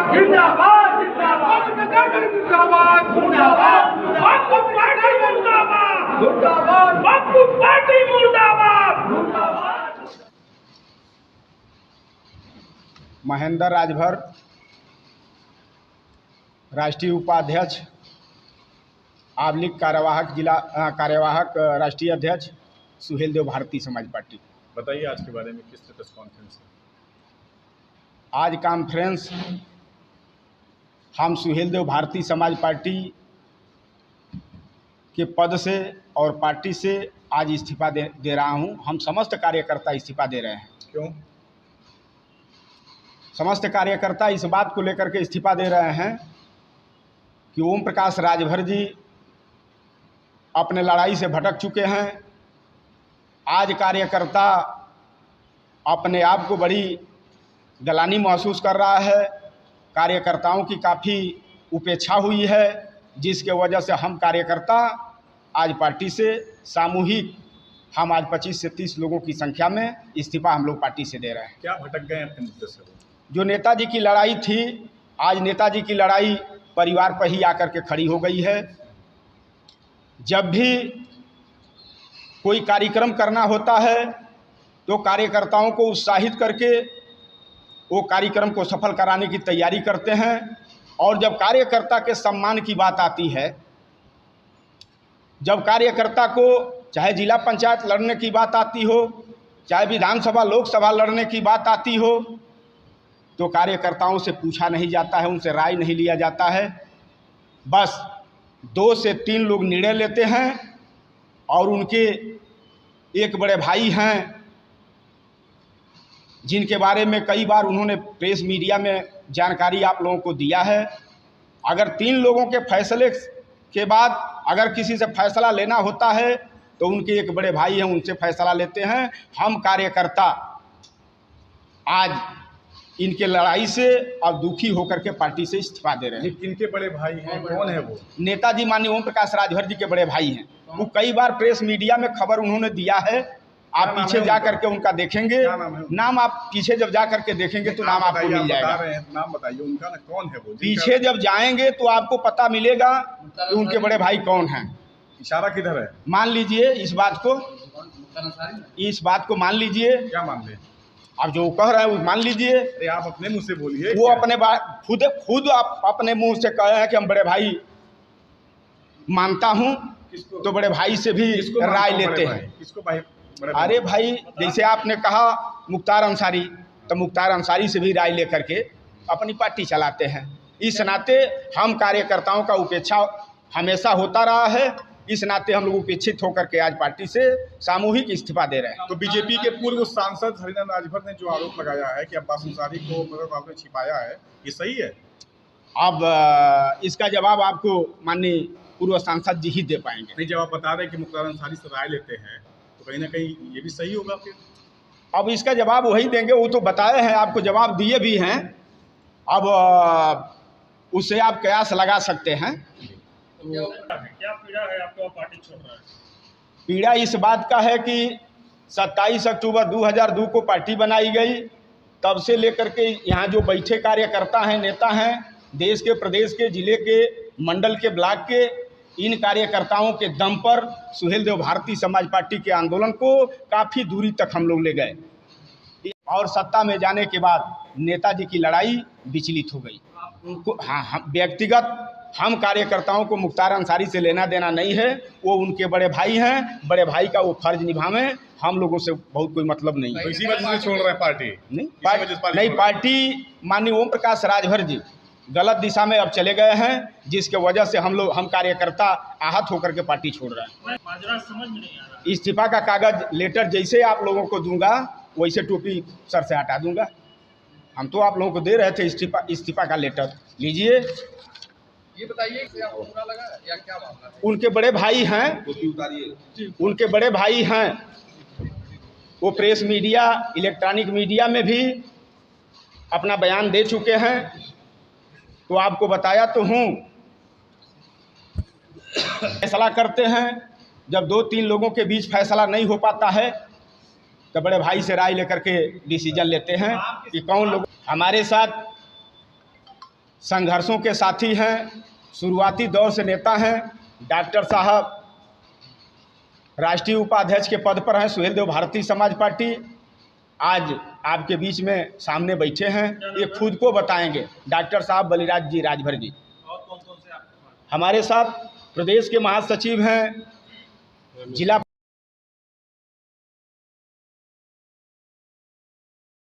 जिंदाबाद जिंदाबाद जिंदाबाद मुर्दाबाद बापू पार्टी मुर्दाबाद मुर्दाबाद बापू पार्टी मुर्दाबाद मुर्दाबाद। महेंद्र राजभर, राष्ट्रीय उपाध्यक्ष, आवाम लीग कार्यवाहक राष्ट्रीय अध्यक्ष सुहेल देव भारतीय समाज पार्टी। बताइए आज के बारे में, किस प्रेस कॉन्फ्रेंस है? आज कॉन्फ्रेंस हम सुहेल देव भारतीय समाज पार्टी के पद से और पार्टी से आज इस्तीफा दे रहा हूं। हम समस्त कार्यकर्ता इस्तीफा दे रहे हैं। क्यों? समस्त कार्यकर्ता इस बात को लेकर के इस्तीफा दे रहे हैं कि ओम प्रकाश राजभर जी अपने लड़ाई से भटक चुके हैं। आज कार्यकर्ता अपने आप को बड़ी गलानी महसूस कर रहा है। कार्यकर्ताओं की काफ़ी उपेक्षा हुई है, जिसके वजह से हम कार्यकर्ता आज पार्टी से सामूहिक हम आज 25 से 30 लोगों की संख्या में इस्तीफा हम लोग पार्टी से दे रहे हैं। क्या भटक गए अपने मुद्दे से? जो नेताजी की लड़ाई थी, आज नेताजी की लड़ाई परिवार पर ही आकर के खड़ी हो गई है। जब भी कोई कार्यक्रम करना होता है तो कार्यकर्ताओं को उत्साहित करके वो कार्यक्रम को सफल कराने की तैयारी करते हैं। और जब कार्यकर्ता के सम्मान की बात आती है, जब कार्यकर्ता को चाहे जिला पंचायत लड़ने की बात आती हो, चाहे विधानसभा लोकसभा लड़ने की बात आती हो, तो कार्यकर्ताओं से पूछा नहीं जाता है, उनसे राय नहीं लिया जाता है। बस 2 से 3 लोग निर्णय लेते हैं और उनके एक बड़े भाई हैं जिनके बारे में कई बार उन्होंने प्रेस मीडिया में जानकारी आप लोगों को दिया है। अगर 3 लोगों के फैसले के बाद अगर किसी से फैसला लेना होता है तो उनके एक बड़े भाई हैं, उनसे फैसला लेते हैं। हम कार्यकर्ता आज इनके लड़ाई से अब दुखी होकर के पार्टी से इस्तीफा दे रहे हैं। किनके बड़े भाई हैं? कौन है वो? नेताजी माननीय ओम प्रकाश राजभर जी के बड़े भाई हैं। वो कई बार प्रेस मीडिया में खबर उन्होंने दिया है। आप पीछे जा करके उनका देखेंगे, नाम आप पीछे जब जा करके देखेंगे तो नाम आपको मिल जाएगा। नाम बताइए उनका ना, कौन है वो? पीछे जब जाएंगे तो आपको पता मिलेगा कि उनके बड़े भाई कौन हैं। इशारा किधर है? मान लीजिए इस बात को मान लीजिए। क्या मान ले? आप जो कह रहे हैं वो मान लीजिए। अरे आप अपने मुंह से बोलिए। वो अपने खुद आप अपने मुंह से कहे हैं कि हम बड़े भाई मानता हूं, तो बड़े भाई से भी राय लेते हैं। किसको भाई? अरे भाई, जैसे आपने कहा मुख्तार अंसारी, तो मुख्तार अंसारी से भी राय लेकर के अपनी पार्टी चलाते हैं। इस नाते हम कार्यकर्ताओं का उपेक्षा हमेशा होता रहा है। इस नाते हम लोग उपेक्षित होकर के आज पार्टी से सामूहिक इस्तीफा दे रहे हैं। तो बीजेपी के पूर्व सांसद हरिनंदन राजभर ने जो आरोप लगाया है कि अब्बास अंसारी को आपने छिपाया है, ये सही है? अब इसका जवाब आपको माननीय पूर्व सांसद जी ही दे पाएंगे। नहीं, जब आप बता रहे हैं कि मुख्तार अंसारी से राय लेते हैं तो कहीं ना कहीं ये भी सही होगा फिर? अब इसका जवाब वही देंगे। वो तो बताए हैं, आपको जवाब दिए भी हैं। अब उससे आप कयास लगा सकते हैं। क्या पीड़ा है आपको पार्टी छोड़ रहा है? पीड़ा इस बात का है कि 27 अक्टूबर 2002 को पार्टी बनाई गई, तब से लेकर के यहाँ जो बैठे कार्यकर्ता हैं, नेता हैं, देश के, प्रदेश के, जिले के, मंडल के, ब्लॉक के, इन कार्यकर्ताओं के दम पर सुहेल देव भारतीय समाज पार्टी के आंदोलन को काफ़ी दूरी तक हम लोग ले गए। और सत्ता में जाने के बाद नेताजी की लड़ाई विचलित हो गई। उनको हम व्यक्तिगत हम कार्यकर्ताओं को मुख्तार अंसारी से लेना देना नहीं है। वो उनके बड़े भाई हैं, बड़े भाई का वो फर्ज निभावें। हम लोगों से बहुत कोई मतलब नहीं है। तो इसी वजह से छोड़ रहे हैं पार्टी? नहीं, पार्टी माननीय ओम प्रकाश राजभर जी गलत दिशा में अब चले गए हैं, जिसके वजह से हम कार्यकर्ता आहत होकर के पार्टी छोड़ रहे हैं। समझ में नहीं आ रहा। इस्तीफा का कागज लेटर जैसे आप लोगों को दूंगा वैसे टोपी सर से हटा दूंगा। हम तो आप लोगों को दे रहे थे इस्तीफा का लेटर, लीजिए। ये बताइए कि आपको बुरा लगा या क्या मामला है? उनके बड़े भाई हैं, उनके बड़े भाई हैं। वो प्रेस मीडिया, इलेक्ट्रॉनिक मीडिया में भी अपना बयान दे चुके हैं। तो आपको बताया तो हूँ, फैसला करते हैं। जब 2-3 लोगों के बीच फैसला नहीं हो पाता है तो बड़े भाई से राय लेकर के डिसीजन लेते हैं कि कौन लोग हमारे साथ संघर्षों के साथी हैं, शुरुआती दौर से नेता हैं। डॉक्टर साहब राष्ट्रीय उपाध्यक्ष के पद पर हैं, सुहेल देव भारतीय समाज पार्टी। आज आपके बीच में सामने बैठे हैं, ये खुद को बताएंगे। डॉक्टर साहब बलिराज जी राजभर जी। और कौन कौन से आपके पास? हमारे साथ प्रदेश के महासचिव हैं, जिला